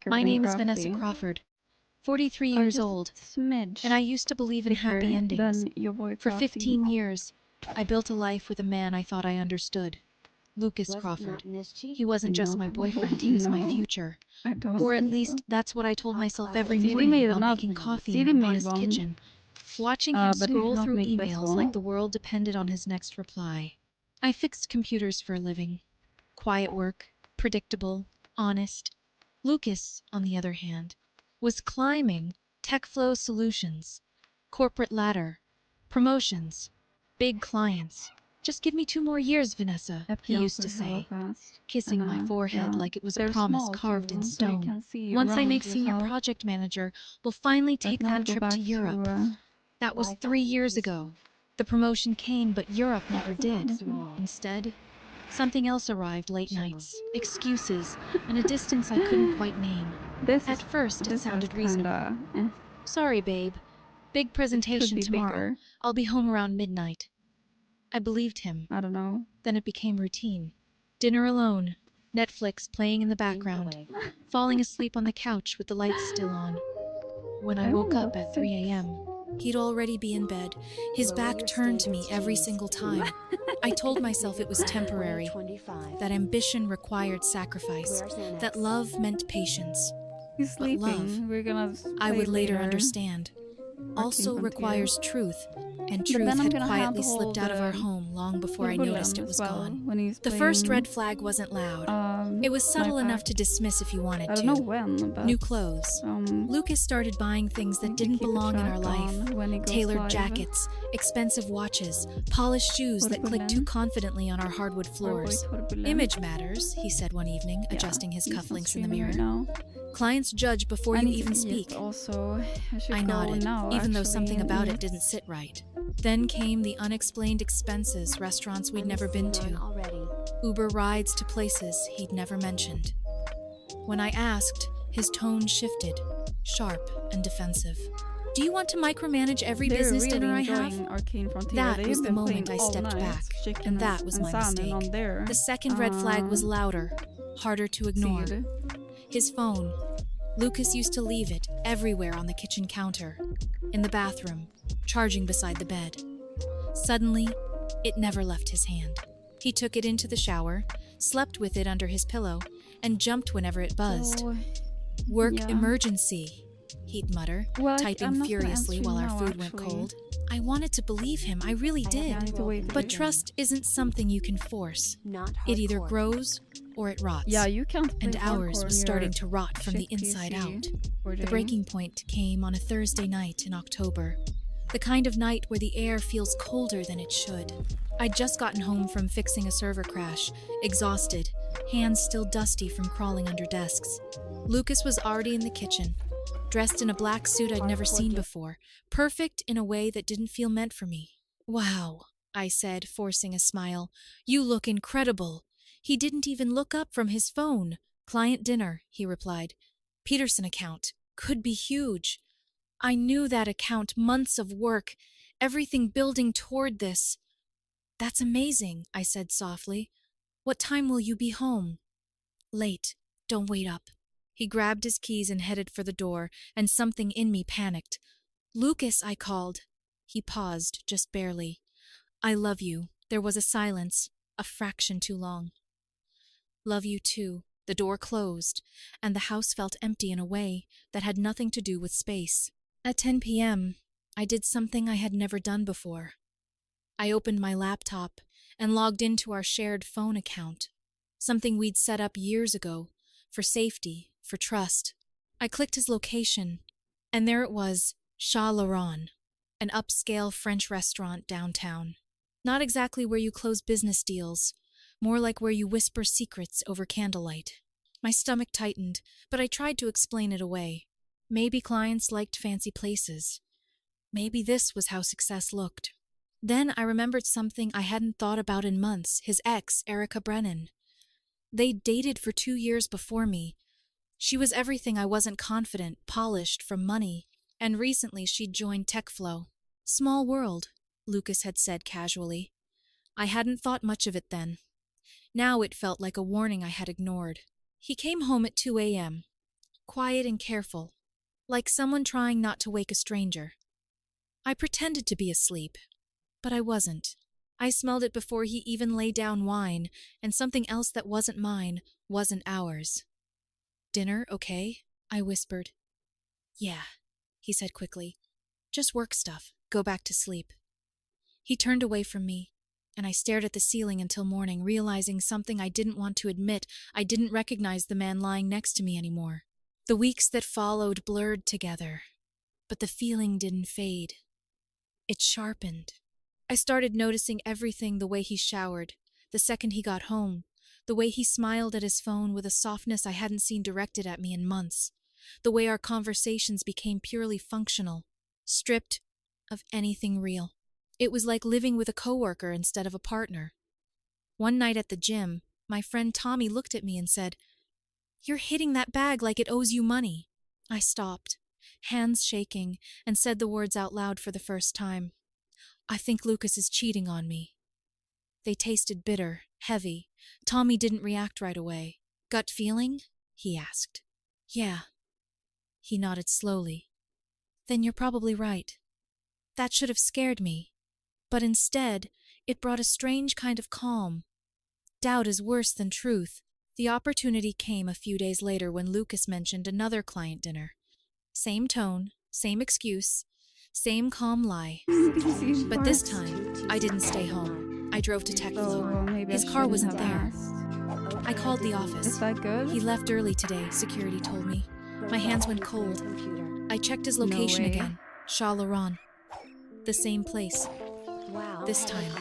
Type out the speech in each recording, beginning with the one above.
My name is Vanessa crafty. Crawford, 43 Or years just old, smidge and I used to believe in happy thicker endings. than your boy For crafty. 15 years, I built a life with a man I thought I understood, Lucas Crawford. He wasn't just my boyfriend, he was my No, future. I don't Or at think least so. that's what I told myself every CD morning made while another making coffee in CD my made modest one. kitchen, watching him But he did scroll not through make this emails one. like the world depended on his next reply. I fixed computers for a living. Quiet work, predictable, honest. Lucas, on the other hand, was climbing TechFlow solutions, corporate ladder, promotions, big clients. Just give me 2 more years, Vanessa, he used to say, kissing my forehead like it was a promise carved in stone. Once I make senior project manager, we'll finally take that trip to Europe. That was 3 years ago. The promotion came, but Europe never did. Instead, something else arrived: late nights, excuses, and a distance I couldn't quite name. At first, it sounded reasonable. Sorry, babe. Big presentation tomorrow. I'll be home around midnight. I believed him. I don't know. Then it became routine. Dinner alone, Netflix playing in the background, falling asleep on the couch with the lights still on. When I woke up at 3 a.m., he'd already be in bed, his back turned to me every single time. I told myself it was temporary, that ambition required sacrifice, that love meant patience. He's But love, sleeping. We're gonna I would later later. understand, also Frontier. requires truth, and But truth then I'm had gonna have quietly to hold slipped out of our home long before I noticed it as was well gone. when he's The first playing, red flag wasn't loud. It was subtle enough to dismiss if you wanted I to. don't know when, but New clothes. Lucas started buying things that didn't belong in our life. Tailored jackets, expensive watches, polished shoes that clicked too confidently on our hardwood floors. Image matters, he said one evening, adjusting his cufflinks in the mirror. Clients judge before you even speak. Also, I nodded, even though something about it didn't sit right. Then came the unexplained expenses, restaurants we'd never been to, Uber rides to places he'd never mentioned. When I asked, his tone shifted, sharp and defensive. Do you want to micromanage every business dinner I have? That was the moment I stepped back, and that was my mistake. The second red flag was louder, harder to ignore. His phone. Lucas used to leave it everywhere on the kitchen counter, in the bathroom, charging beside the bed. Suddenly, it never left his hand. He took it into the shower, slept with it under his pillow, and jumped whenever it buzzed. Work emergency, he'd mutter, typing furiously while our food went cold. I wanted to believe him, I really did. But trust isn't something you can force. It either grows or it rots. Yeah, you can't. And ours was starting to rot from the inside out. The breaking point came on a Thursday night in October. The kind of night where the air feels colder than it should. I'd just gotten home from fixing a server crash, exhausted, hands still dusty from crawling under desks. Lucas was already in the kitchen, dressed in a black suit I'd never seen before, perfect in a way that didn't feel meant for me. Wow, I said, forcing a smile. You look incredible. He didn't even look up from his phone. Client dinner, he replied. Peterson account. Could be huge. I knew that account, months of work, everything building toward this. That's amazing, I said softly. What time will you be home? Late. Don't wait up. He grabbed his keys and headed for the door, and something in me panicked. Lucas, I called. He paused, just barely. I love you. There was a silence, a fraction too long. Love you too. The door closed, and the house felt empty in a way that had nothing to do with space. At 10 p.m., I did something I had never done before. I opened my laptop and logged into our shared phone account, something we'd set up years ago, for safety, for trust. I clicked his location, and there it was, Chat Laurent, an upscale French restaurant downtown. Not exactly where you close business deals, more like where you whisper secrets over candlelight. My stomach tightened, but I tried to explain it away. Maybe clients liked fancy places. Maybe this was how success looked. Then I remembered something I hadn't thought about in months, his ex, Erica Brennan. They'd dated for 2 years before me. She was everything I wasn't confident, polished from money, and recently she'd joined TechFlow. Small world, Lucas had said casually. I hadn't thought much of it then. Now it felt like a warning I had ignored. He came home at 2 a.m., quiet and careful, like someone trying not to wake a stranger. I pretended to be asleep, but I wasn't. I smelled it before he even laid down wine, and something else that wasn't mine wasn't ours. "Dinner, okay?" I whispered. "Yeah," he said quickly. "Just work stuff. Go back to sleep." He turned away from me, and I stared at the ceiling until morning, realizing something I didn't want to admit. I didn't recognize the man lying next to me anymore. The weeks that followed blurred together, but the feeling didn't fade. It sharpened. I started noticing everything: the way he showered, the second he got home, the way he smiled at his phone with a softness I hadn't seen directed at me in months, the way our conversations became purely functional, stripped of anything real. It was like living with a coworker instead of a partner. One night at the gym, my friend Tommy looked at me and said, "You're hitting that bag like it owes you money." I stopped, hands shaking, and said the words out loud for the first time. "I think Lucas is cheating on me." They tasted bitter, heavy. Tommy didn't react right away. "Gut feeling?" he asked. "Yeah." He nodded slowly. "Then you're probably right." That should have scared me. But instead, it brought a strange kind of calm. Doubt is worse than truth. The opportunity came a few days later when Lucas mentioned another client dinner. Same tone, same excuse, same calm lie. But this time, I didn't stay home. I drove to TechFlow. His car wasn't there. I called the office. Is that good? "He left early today," security told me. My hands went cold. I checked his location again. Shah Laron. The same place. This time,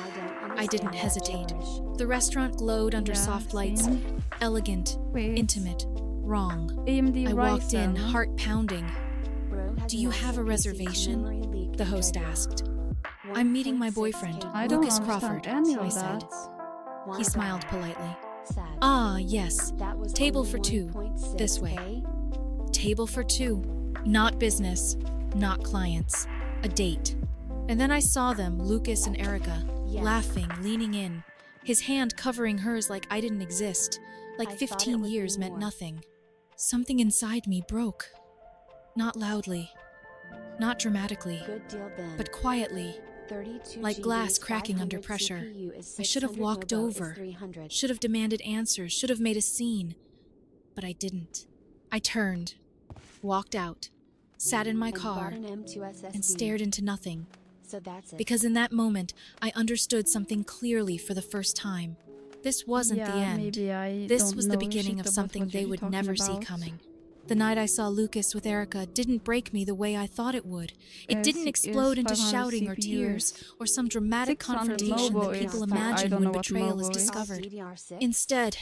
I didn't hesitate. The restaurant glowed under soft lights. Elegant, intimate, wrong. I walked in, heart pounding. "Do you have a reservation?" the host asked. "I'm meeting my boyfriend, I don't Lucas understand Crawford," any I of said. that. He smiled politely. "Ah, yes. Table for two. This way." Table for two. Not business, not clients. A date. And then I saw them, Lucas and Erica, laughing, leaning in, his hand covering hers like I didn't exist, like 15 years meant nothing. Something inside me broke. Not loudly, not dramatically, but quietly, like glass cracking under pressure. I should have walked over, should have demanded answers, should have made a scene. But I didn't. I turned, walked out, sat in my car, and stared into nothing. Because in that moment, I understood something clearly for the first time. This wasn't the end. This was the beginning of something they would never see coming. The night I saw Lucas with Erica didn't break me the way I thought it would. It didn't explode into shouting or tears, or some dramatic confrontation that people imagine when betrayal is discovered. Instead,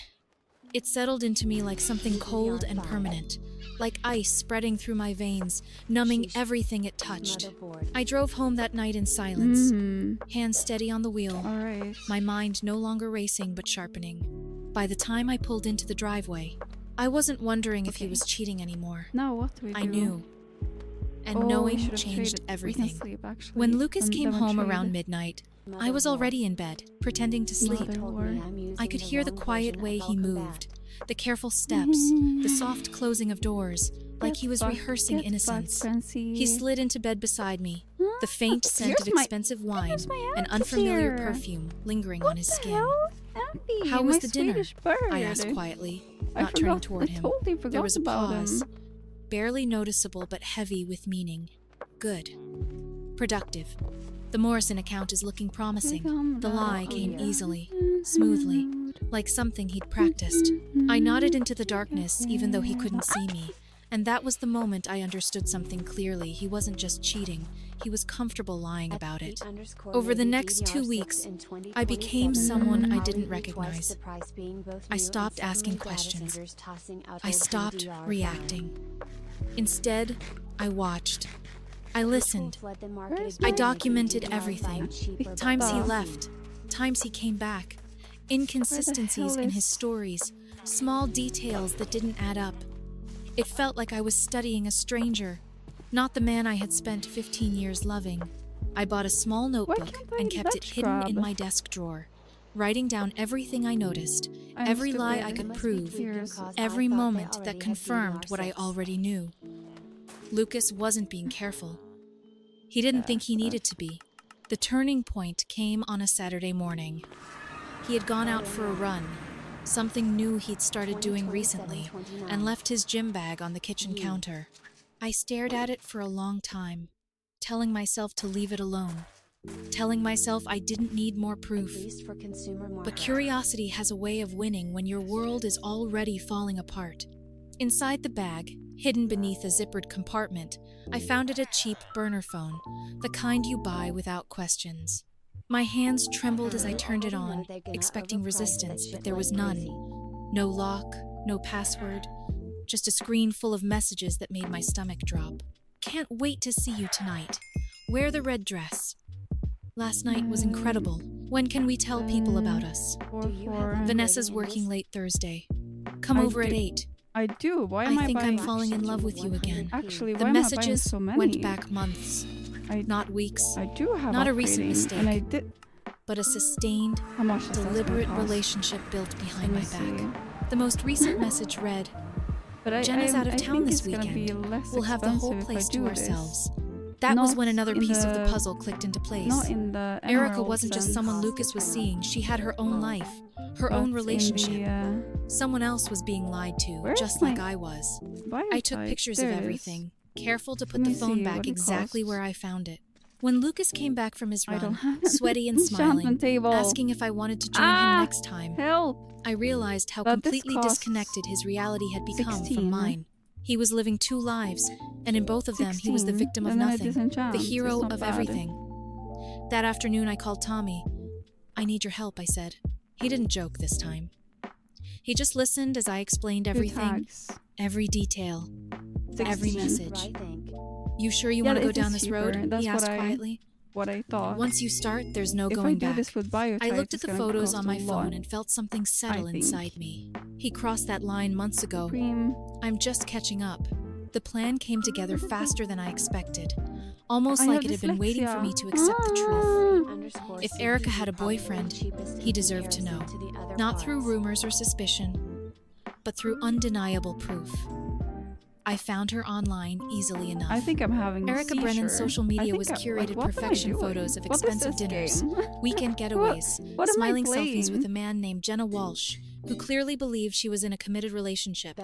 it settled into me like something cold and permanent, like ice spreading through my veins, numbing everything it touched. I drove home that night in silence, hands steady on the wheel, my mind no longer racing but sharpening. By the time I pulled into the driveway, I wasn't wondering if he was cheating anymore. Now what do we do? I knew. And knowing changed everything. When Lucas came home around midnight, I was already in bed, pretending to sleep. I could hear the quiet way he moved, the careful steps, the soft closing of doors, like he was rehearsing innocence. He slid into bed beside me, the faint scent of expensive wine, an unfamiliar perfume lingering on his skin. "How was the dinner?" I asked quietly, not turning toward him. There was a pause, barely noticeable but heavy with meaning. "Good. Productive. The Morrison account is looking promising." The lie came easily, smoothly, like something he'd practiced. I nodded into the darkness, even though he couldn't see me. And that was the moment I understood something clearly. He wasn't just cheating, he was comfortable lying about it. Over the next 2 weeks, I became someone I didn't recognize. I stopped asking questions. I stopped reacting. Instead, I watched. I listened. I documented everything. Times he left, times he came back, inconsistencies in his stories, small details that didn't add up. It felt like I was studying a stranger, not the man I had spent 15 years loving. I bought a small notebook and kept it hidden in my desk drawer, writing down everything I noticed, Every lie I could prove, every moment that confirmed what I already knew. Lucas wasn't being careful. He didn't think he needed to be. The turning point came on a Saturday morning. He had gone out for a run, something new he'd started doing recently, and left his gym bag on the kitchen counter. I stared at it for a long time, telling myself to leave it alone, telling myself I didn't need more proof. But curiosity has a way of winning when your world is already falling apart. Inside the bag, hidden beneath a zippered compartment, I found a cheap burner phone, the kind you buy without questions. My hands trembled as I turned it on, expecting resistance, but there was none. No lock, no password, just a screen full of messages that made my stomach drop. Can't wait to see you tonight. Wear the red dress. Last night was incredible. When can we tell people about us? Vanessa's working late Thursday. Come over at 8. I do. Why am I think buying... I'm falling in love with you again. Actually, why The am I buying messages so many? went back months, not weeks. I do have Not a recent upgrading, mistake. and I did... But a sustained, How much does that deliberate cost? relationship built behind my Let me back. see. The most recent message read, But Jenna's out of I town think this it's gonna be weekend. less We'll have the whole expensive if I place to do this. ourselves. That was when Not another in piece of the the- puzzle clicked into place. Not in the Erica emerald wasn't just sense. someone Lucas was seeing. She had her own life, her But own in relationship. the, Someone else was being lied to, Where's just my like I was. bio I took type? pictures There of it is. everything, careful to Let put the me phone see back what it exactly costs. where I found it. When Lucas came back from his I don't run, have it. sweaty and Enchantment smiling, table. asking if I wanted to join Ah! him next time, Help! I realized how But this completely costs disconnected his reality had become 16. from mine. He was living 2 lives, and in both of them he was the 16, victim of and then it nothing, disenchants. the It's hero not of bad. everything. That afternoon I called Tommy. I need your help, I said. He didn't joke this time. He just listened as I explained Two everything, tags. every detail, every 16. message. You sure you Yeah, want to go it down is this road? cheaper. That's He asked what I- quietly. What I thought. Once you start, there's no if I going do back. this with biotype, I looked at it's the gonna photos cost on a my phone lot, and felt something settle think. inside me. He crossed that line months ago. Cream. I'm just catching up. The plan came together faster than I expected, almost I like have it had been waiting for dyslexia. me to accept the truth. Ah. If Erica had a boyfriend, he deserved to know. Not through rumors or suspicion, but through undeniable proof. I found her online easily enough. I think I'm having a Erica Brennan's seizure. social I media think was I- curated what am I perfection doing? photos of What is expensive this dinners, game? weekend getaways, What am I smiling selfies playing? with a man named Jenna Walsh, who clearly believed she was in a committed relationship.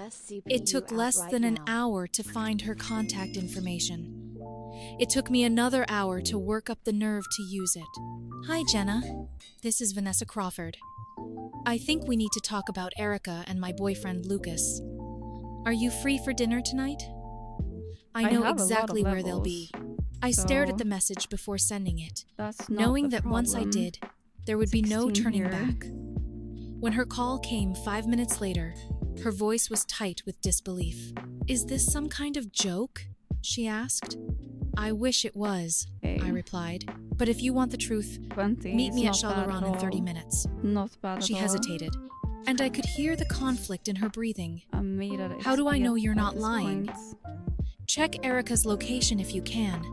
It took less than an hour to find her contact information. It took me another hour to work up the nerve to use it. Hi, Jenna. This is Vanessa Crawford. I think we need to talk about Erica and my boyfriend Lucas. Are you free for dinner tonight? I know have a lot of exactly where they'll be. I stared at so the message before sending it, That's not knowing the that once I problem. did, there would be no 16 turning here. back. When her call came 5 minutes later, her voice was tight with disbelief. Is this some kind of joke? She asked. I wish it was, Okay. I replied. But if you want the truth, 20 meet is me at not bad Chalaron in 30 all. minutes. Not bad at She all. hesitated, and I could hear the conflict in her breathing. I'm made at it. How do I know you're at not this lying? point. Check Erica's location if you can.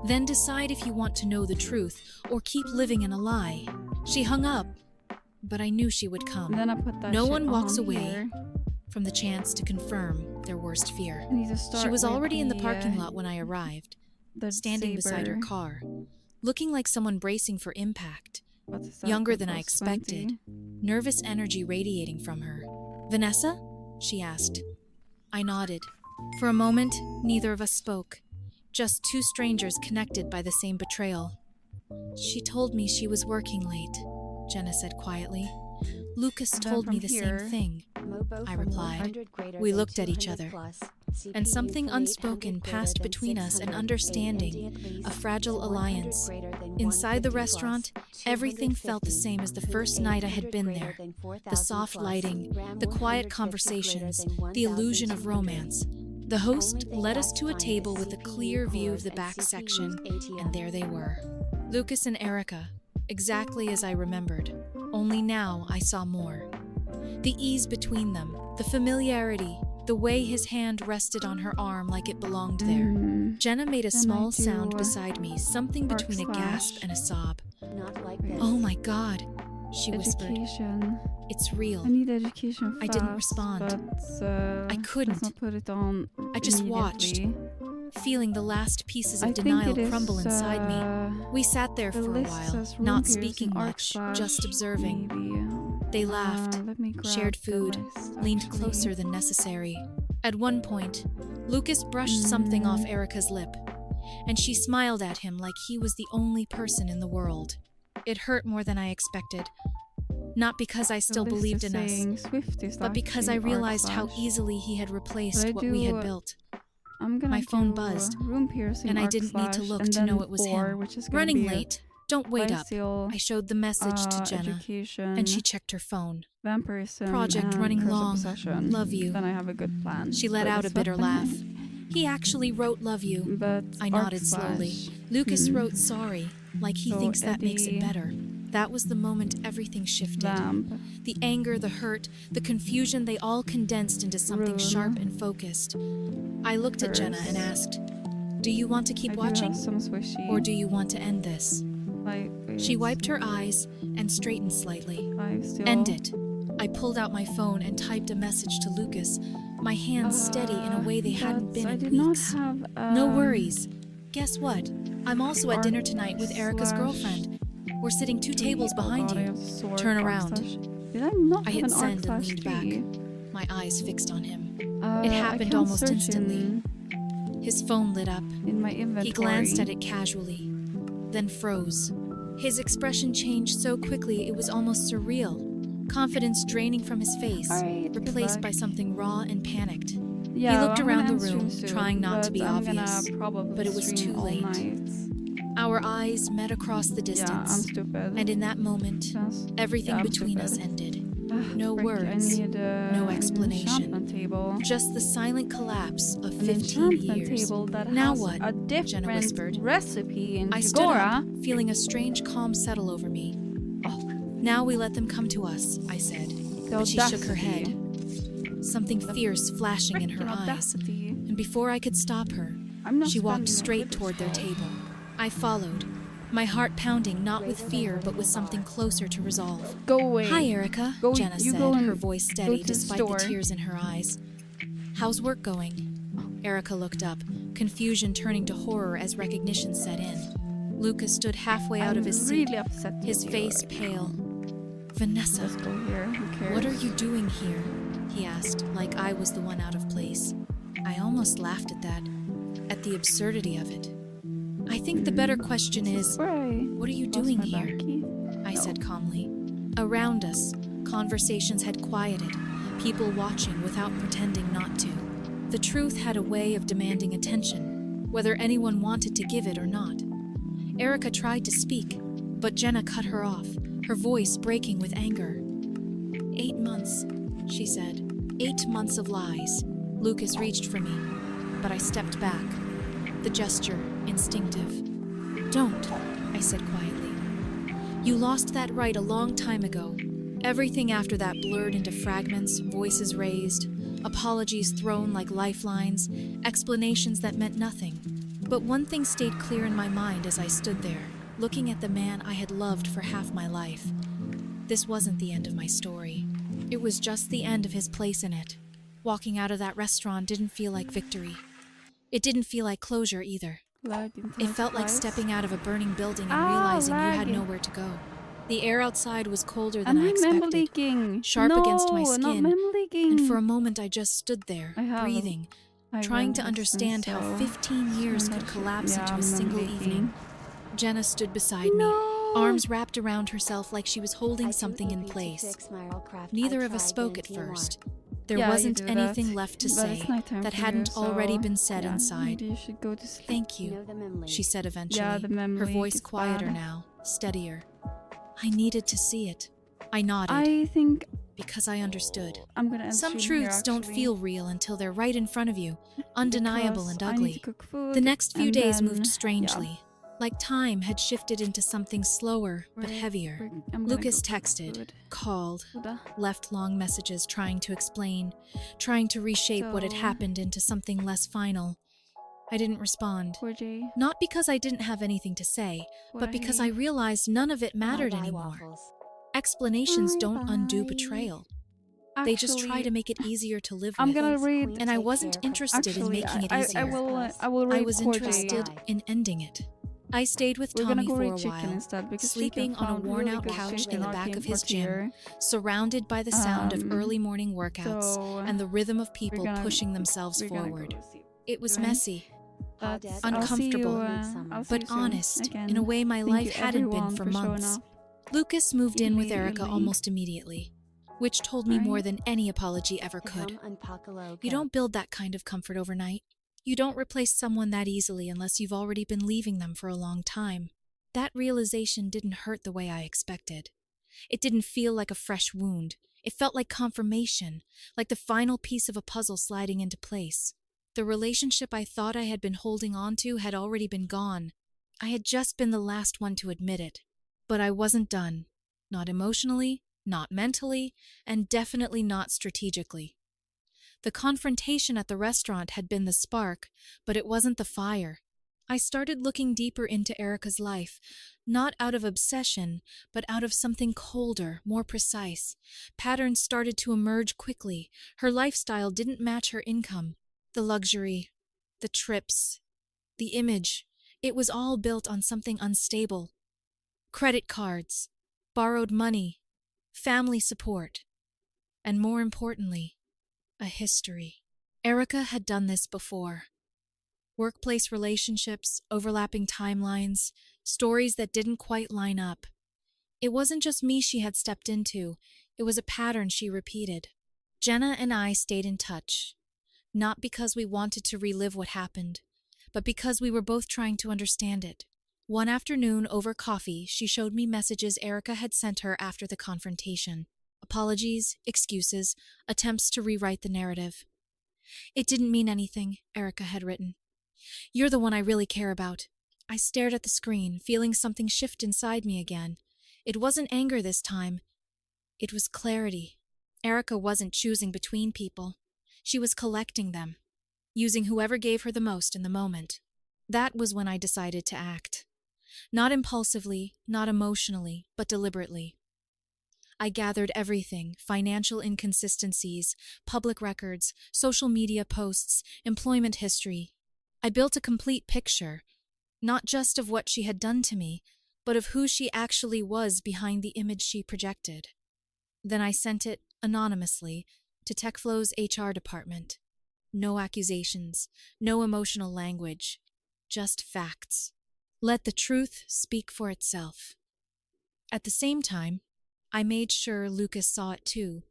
Then decide if you want to know the truth or keep living in a lie. She hung up, but I knew she would come. And then I put that No shit one walks on away here. from the chance to confirm their worst fear. I need to start She was with already in the the, parking lot when I arrived, the standing beside her saber. car, looking like someone bracing for impact, What is that? younger That than I costs expected, 20. nervous energy radiating from her. Vanessa? She asked. I nodded. For a moment, neither of us spoke, just two strangers connected by the same betrayal. She told me she was working late, Jenna said quietly. Lucas And then told me from the here- same thing, I replied. We looked at each other, and something unspoken passed between us, an understanding, a fragile alliance. Inside the restaurant, everything felt the same as the first night I had been there. The soft lighting, the quiet conversations, the illusion of romance. The host led us to a table with a clear view of the back section, and there they were. Lucas and Erica, exactly as I remembered, only now I saw more. The ease between them, the familiarity, the way his hand rested on her arm like it belonged there. Mm. Jenna made a Then I small do, sound beside me, something fork between a gasp slash. and a sob. Not like this. Oh my God. she whispered. Education. It's real. I need education fast, I didn't respond. But, I couldn't. let's not put it on I just watched, immediately. feeling the last pieces of I think denial it is, crumble inside me. We sat there the for a list while, says room not piercing, speaking arc much, slash, just observing. Maybe. They laughed, Let me grab shared the food, list, leaned actually. closer than necessary. At one point, Lucas brushed something off Erica's lip, and she smiled at him like he was the only person in the world. It hurt more than I expected. Not because I still The list believed is in us, saying Swift is but because I actually realized how arc slash. easily he had replaced I what we had do- built. I'm gonna My phone do buzzed, room piercing, and I arc didn't need to slash, look and to then know it was 4, him. which is gonna Running be late. Don't wait up. Lysil, I showed the message to Jenna, education, and she checked her phone. vampirism, Project and running curse of long. possession. Love you. Then I have a good plan. She let for out a this bitter weapon. laugh. He actually wrote love you. But I arc nodded slowly. slash. Lucas wrote sorry, like he So thinks that makes it Eddie- better. That was the moment everything shifted. Vamp. The anger, the hurt, the confusion, they all condensed into something Rune. sharp and focused. I looked at Jenna and asked, "Do you want to keep I do watching? have some swishy. Or do you want to end this?" Like, She wiped her eyes and straightened slightly. 5 still. End it. I pulled out my phone and typed a message to Lucas, my hands steady in a way they hadn't been I in did weeks. not have, No worries. Guess what? I'm also at arc dinner tonight with Erica's slash- girlfriend. We're sitting 2 tables behind Oh God, I you. have sword, Turn arc around. slash. Did I not I have hit an arc send and slash leaned tree? back, my eyes fixed on him. I It happened can't almost search instantly. His phone lit up. in my inventory. He glanced at it casually, then froze. His expression changed so quickly it was almost surreal. Confidence draining from his face, Alright, replaced goodbye. by something raw and panicked. Yeah, He looked I'm around gonna the end room, stream soon, trying not to but be I'm obvious, gonna probably but it was stream too all late. night. Our eyes met across the Yeah, I'm distance, stupid. and in that moment, Just- everything yeah, I'm between us stupid. ended. Ah, No frick, words, I need no an explanation. enchantment table. Just the silent collapse of An 15 enchantment years. table that Now has what? a different whispered. recipe in I stood up, Jagora. feeling a strange calm settle over me. Oh, Now we let them come to us, I said. the But she shook her audacity. head, something fierce flashing in her Frickin' eyes. audacity. And before I could stop her, I'm not she walked spending my straight Twitter toward their scroll. table. I followed, my heart pounding not with fear but with something closer to resolve. Go away. "Hi, Erica," Go- Jenna you said, go and her voice go steady to the despite store. the tears in her eyes. "How's work going?" Erica looked up, confusion turning to horror as recognition set in. Lucas stood halfway out of his seat, really upset. his with face you. pale. "Vanessa, Let's go here. Who cares? what are you doing here?" he asked, like I was the one out of place. I almost laughed at that, at the absurdity of it. "I think the better question is, Spray. what are you Lost doing my here?" backy. I said calmly. Around us, conversations had quieted, people watching without pretending not to. The truth had a way of demanding attention, whether anyone wanted to give it or not. Erica tried to speak, but Jenna cut her off, her voice breaking with anger. 8 months, she said. 8 months of lies. Lucas reached for me, but I stepped back, the gesture instinctive. "Don't," I said quietly. "You lost that right a long time ago. Everything after that blurred into fragments, voices raised, apologies thrown like lifelines, explanations that meant nothing. But one thing stayed clear in my mind as I stood there, looking at the man I had loved for half my life. This wasn't the end of my story. It was just the end of his place in it. Walking out of that restaurant didn't feel like victory. It didn't feel like closure either. Lag It internet felt like supplies. stepping out of a burning building and Ah, realizing you had lag. nowhere to go. The air outside was colder than And I I'm mem expected, leaking. sharp no, against my not skin, mem leaking. and for a moment I just stood there, I have a- breathing, I trying went to this understand how so- 15 years so could that collapse yeah, into I'm a single leaking. evening. Jenna stood beside No. me, arms wrapped around herself like she was holding something in place. Neither of us spoke at first. There Yeah, you wasn't do anything that. left to But say it's nighttime that for hadn't you, already so, been said yeah, inside. Maybe you should go to sleep. "Thank you," she said eventually, Yeah, the mem her leak, voice it's quieter bad. now, steadier. "I needed to see it." I nodded, I think because I understood. I'm gonna end Some stream here, truths don't actually, feel real until they're right in front of you, undeniable because and I need ugly. to cook food, The next few and days then, moved yeah, strangely, like time had shifted into something slower but heavier. I'm gonna Lucas go cook texted, food. called, Food. left long messages trying to explain, trying to reshape what had So- happened into something less final. I didn't respond. Poor Jay. Not because I didn't have anything to say, but because I realized none of it mattered anymore. Explanations don't undo Bye. betrayal. They just try to make it easier to live I'm with. gonna read. And I wasn't interested in Actually, making it I easier. will read I was Cordy. interested in ending it. I stayed with We're gonna Tommy go for read a Chicken while, instead because sleeping Chicken on a found really worn-out good couch shit in the in back of Arcane his gym, Frontier. surrounded by the sound of early morning workouts So and the rhythm of people gonna- pushing themselves we're gonna forward. go see It was doing. messy, That's- uncomfortable, I'll see but you soon honest, again. in a way my Thank life you hadn't been everyone for showing months. up. Lucas moved in with Erica Immediately. almost immediately, which told me more Right. than any apology ever could. You don't build that kind of comfort overnight. You don't replace someone that easily unless you've already been leaving them for a long time. That realization didn't hurt the way I expected. It didn't feel like a fresh wound. It felt like confirmation, like the final piece of a puzzle sliding into place. The relationship I thought I had been holding on to had already been gone. I had just been the last one to admit it. But I wasn't done. Not emotionally, not mentally, and definitely not strategically. The confrontation at the restaurant had been the spark, but it wasn't the fire. I started looking deeper into Erica's life, not out of obsession, but out of something colder, more precise. Patterns started to emerge quickly. Her lifestyle didn't match her income. The luxury, the trips, the image, it was all built on something unstable. Credit cards, borrowed money, family support, and more importantly, a history. Erica had done this before. Workplace relationships, overlapping timelines, stories that didn't quite line up. It wasn't just me she had stepped into, it was a pattern she repeated. Jenna and I stayed in touch, not because we wanted to relive what happened, but because we were both trying to understand it. One afternoon over coffee, she showed me messages Erica had sent her after the confrontation. Apologies, excuses, attempts to rewrite the narrative. "It didn't mean anything," Erica had written. "You're the one I really care about." I stared at the screen, feeling something shift inside me again. It wasn't anger this time. It was clarity. Erica wasn't choosing between people. She was collecting them, using whoever gave her the most in the moment. That was when I decided to act. Not impulsively, not emotionally, but deliberately. I gathered everything: financial inconsistencies, public records, social media posts, employment history. I built a complete picture, not just of what she had done to me, but of who she actually was behind the image she projected. Then I sent it, anonymously, to TechFlow's HR department. No accusations, no emotional language, just facts. Let the truth speak for itself. At the same time, I made sure Lucas saw it too.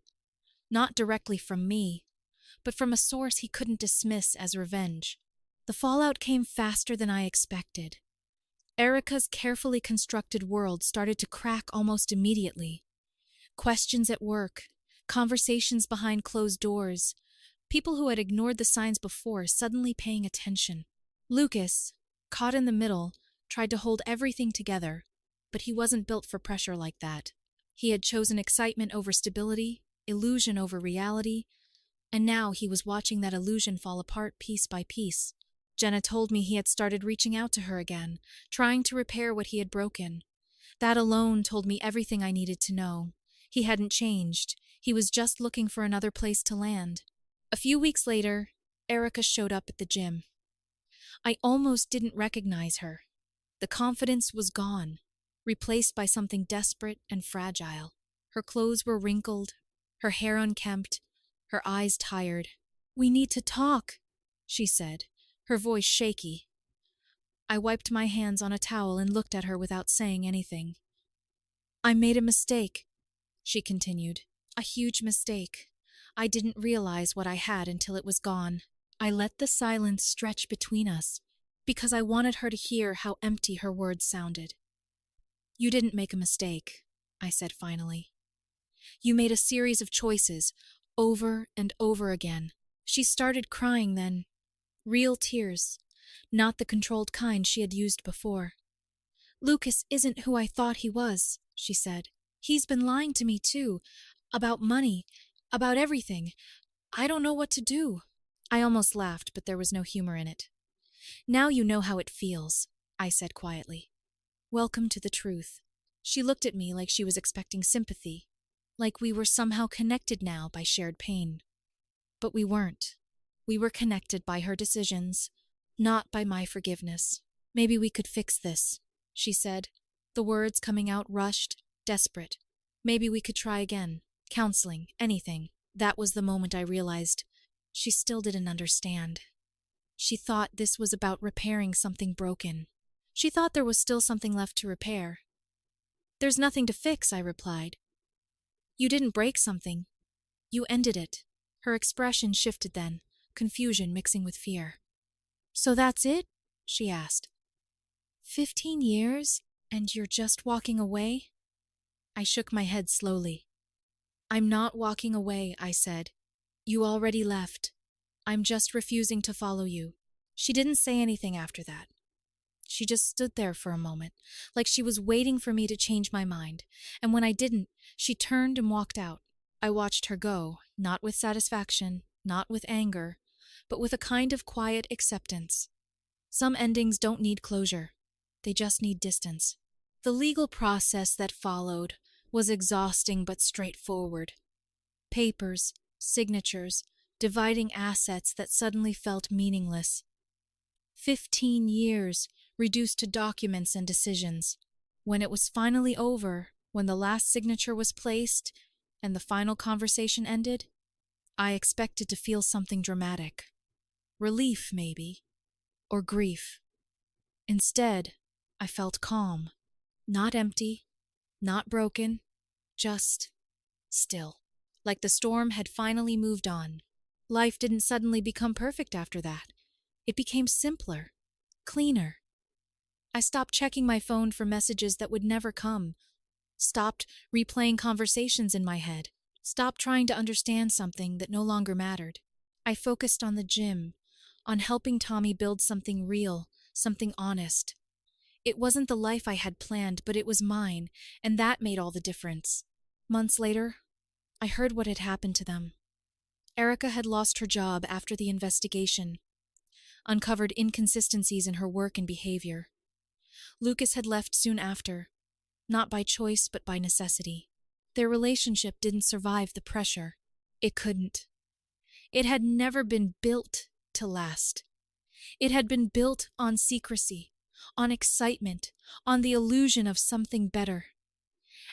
Not directly from me, but from a source he couldn't dismiss as revenge. The fallout came faster than I expected. Erica's carefully constructed world started to crack almost immediately. Questions at work, conversations behind closed doors, people who had ignored the signs before suddenly paying attention. Lucas, caught in the middle, tried to hold everything together, but he wasn't built for pressure like that. He had chosen excitement over stability, illusion over reality, and now he was watching that illusion fall apart piece by piece. Jenna told me he had started reaching out to her again, trying to repair what he had broken. That alone told me everything I needed to know. He hadn't changed. He was just looking for another place to land. A few weeks later, Erica showed up at the gym. I almost didn't recognize her. The confidence was gone, replaced by something desperate and fragile. Her clothes were wrinkled, her hair unkempt, her eyes tired. "We need to talk," she said, her voice shaky. I wiped my hands on a towel and looked at her without saying anything. "I made a mistake," she continued. "A huge mistake. I didn't realize what I had until it was gone. I let the silence stretch between us because I wanted her to hear how empty her words sounded. "You didn't make a mistake," I said finally. "You made a series of choices, over and over again." She started crying then. Real tears, not the controlled kind she had used before. "Lucas isn't who I thought he was," she said. "He's been lying to me too, about money, about everything. I don't know what to do." I almost laughed, but there was no humor in it. "Now you know how it feels," I said quietly. "Welcome to the truth." She looked at me like she was expecting sympathy, like we were somehow connected now by shared pain. But we weren't. We were connected by her decisions, not by my forgiveness. Maybe we could fix this, she said, the words coming out rushed, desperate. Maybe we could try again. Counseling, anything. That was the moment I realized she still didn't understand. She thought this was about repairing something broken. She thought there was still something left to repair. There's nothing to fix, I replied. You didn't break something. You ended it. Her expression shifted then, confusion mixing with fear. So that's it? She asked. 15 years, and you're just walking away? I shook my head slowly. I'm not walking away, I said. You already left. I'm just refusing to follow you. She didn't say anything after that. She just stood there for a moment, like she was waiting for me to change my mind, and when I didn't, she turned and walked out. I watched her go, not with satisfaction, not with anger, but with a kind of quiet acceptance. Some endings don't need closure. They just need distance. The legal process that followed was exhausting but straightforward. Papers, signatures, dividing assets that suddenly felt meaningless. 15 years reduced to documents and decisions. When it was finally over, when the last signature was placed and the final conversation ended, I expected to feel something dramatic. Relief, maybe, or grief. Instead, I felt calm. Not empty, not broken, just still. Like the storm had finally moved on. Life didn't suddenly become perfect after that. It became simpler, cleaner. I stopped checking my phone for messages that would never come. Stopped replaying conversations in my head. Stopped trying to understand something that no longer mattered. I focused on the gym, on helping Tommy build something real, something honest. It wasn't the life I had planned, but it was mine, and that made all the difference. Months later, I heard what had happened to them. Erica had lost her job after the investigation, uncovered inconsistencies in her work and behavior. Lucas had left soon after, not by choice but by necessity. Their relationship didn't survive the pressure. It couldn't. It had never been built to last. It had been built on secrecy, on excitement, on the illusion of something better.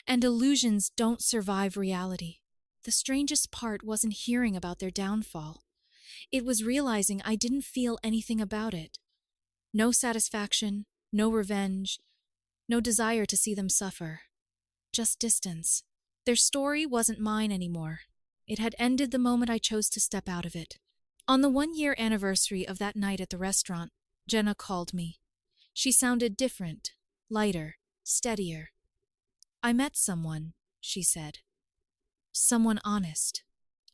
And illusions don't survive reality. The strangest part wasn't hearing about their downfall. It was realizing I didn't feel anything about it. No satisfaction, no revenge, no desire to see them suffer. Just distance. Their story wasn't mine anymore. It had ended the moment I chose to step out of it. On the 1-year anniversary of that night at the restaurant, Jenna called me. She sounded different, lighter, steadier. I met someone, she said. Someone honest.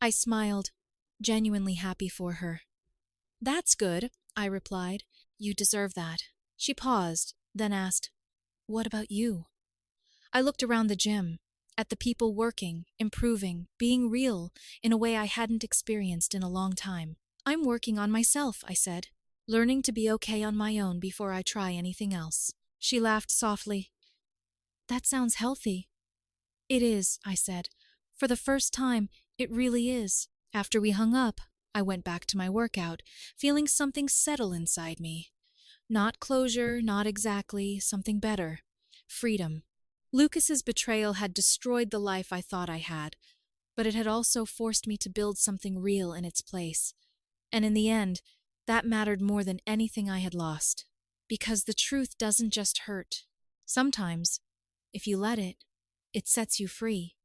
I smiled, genuinely happy for her. That's good, I replied. You deserve that. She paused, then asked, What about you? I looked around the gym, at the people working, improving, being real in a way I hadn't experienced in a long time. I'm working on myself, I said, learning to be okay on my own before I try anything else. She laughed softly. That sounds healthy. It is, I said. For the first time, it really is. After we hung up, I went back to my workout, feeling something settle inside me. Not closure, not exactly, something better. Freedom. Lucas's betrayal had destroyed the life I thought I had, but it had also forced me to build something real in its place. And in the end, that mattered more than anything I had lost. Because the truth doesn't just hurt. Sometimes, if you let it, it sets you free.